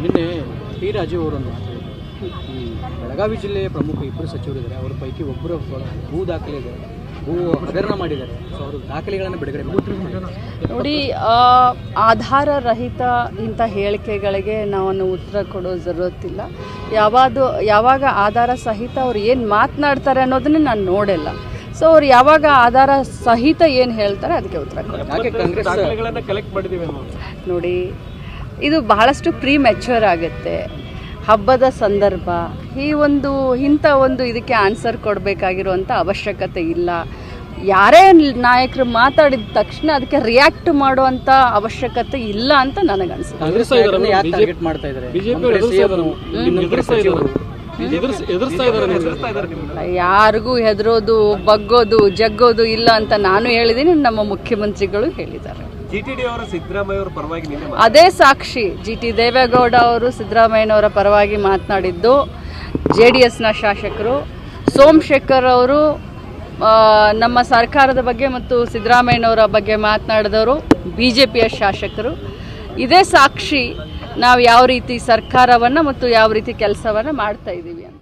ನಿನ್ನೆ ಟಿ ರಾಜೀವ್ ಅವರನ್ನು ಈ ಬೆಳಗಾವಿ ಜಿಲ್ಲೆಯ ಪ್ರಮುಖ ಇಬ್ಬರು ಸಚಿವರಿದ್ದಾರೆ. ಅವರ ಪೈಕಿ ಒಬ್ಬರು ಭೂ ದಾಖಲೆ ಇದೆ, ಭೂ ಹಗರಣ ಮಾಡಿದ್ದಾರೆ. ಸೊ ಅವರು ದಾಖಲೆಗಳನ್ನು ಬಿಡುಗಡೆ ಮಾಡ್ತಾರೆ. ನೋಡಿ, ಆಧಾರ ರಹಿತ ಇಂಥ ಹೇಳಿಕೆಗಳಿಗೆ ನಾವು ಉತ್ತರ ಕೊಡೋ ಜರುರತ್ತಿಲ್ಲ. ಯಾವಾಗ ಆಧಾರ ಸಹಿತ ಅವ್ರು ಏನು ಮಾತನಾಡ್ತಾರೆ ಅನ್ನೋದನ್ನ ನಾನು ನೋಡಿಲ್ಲ. ಸೊ ಅವ್ರು ಯಾವಾಗ ಆಧಾರ ಸಹಿತ ಏನು ಹೇಳ್ತಾರೆ ಅದಕ್ಕೆ ಉತ್ತರ ಕೊಡ್ತಾರೆ. ನೋಡಿ, ಇದು ಬಹಳಷ್ಟು ಪ್ರೀ ಮೆಚ್ಯೂರ್ ಆಗುತ್ತೆ. ಹಬ್ಬದ ಸಂದರ್ಭ ಇಂಥ ಒಂದು ಇದಕ್ಕೆ ಆನ್ಸರ್ ಕೊಡಬೇಕಾಗಿರುವಂಥ ಅವಶ್ಯಕತೆ ಇಲ್ಲ. ಯಾರೇ ನಾಯಕರು ಮಾತಾಡಿದ ತಕ್ಷಣ ಅದಕ್ಕೆ ರಿಯಾಕ್ಟ್ ಮಾಡುವಂಥ ಅವಶ್ಯಕತೆ ಇಲ್ಲ ಅಂತ ನನಗನ್ಸುತ್ತೆ. ಯಾರಿಗೂ ಹೆದರೋದು ಬಗ್ಗೋದು ಜಗ್ಗೋದು ಇಲ್ಲ ಅಂತ ನಾನು ಹೇಳಿದ್ದೀನಿ, ನಮ್ಮ ಮುಖ್ಯಮಂತ್ರಿಗಳು ಹೇಳಿದ್ದಾರೆ. ಅದೇ ಸಾಕ್ಷಿ. ಟಿ ದೇವೇಗೌಡ ಅವರು ಸಿದ್ದರಾಮಯ್ಯನವರ ಪರವಾಗಿ ಮಾತನಾಡಿದ್ದು JDSನ ಶಾಸಕರು, ಸೋಮಶೇಖರ್ ಅವರು ನಮ್ಮ ಸರ್ಕಾರದ ಬಗ್ಗೆ ಮತ್ತು ಸಿದ್ದರಾಮಯ್ಯನವರ ಬಗ್ಗೆ ಮಾತನಾಡಿದವರು BJPಯ ಶಾಸಕರು. ಇದೇ ಸಾಕ್ಷಿ ನಾವು ಯಾವ ರೀತಿ ಸರ್ಕಾರವನ್ನು ಮತ್ತು ಯಾವ ರೀತಿ ಕೆಲಸವನ್ನು ಮಾಡ್ತಾ ಇದ್ದೀವಿ ಅಂತ.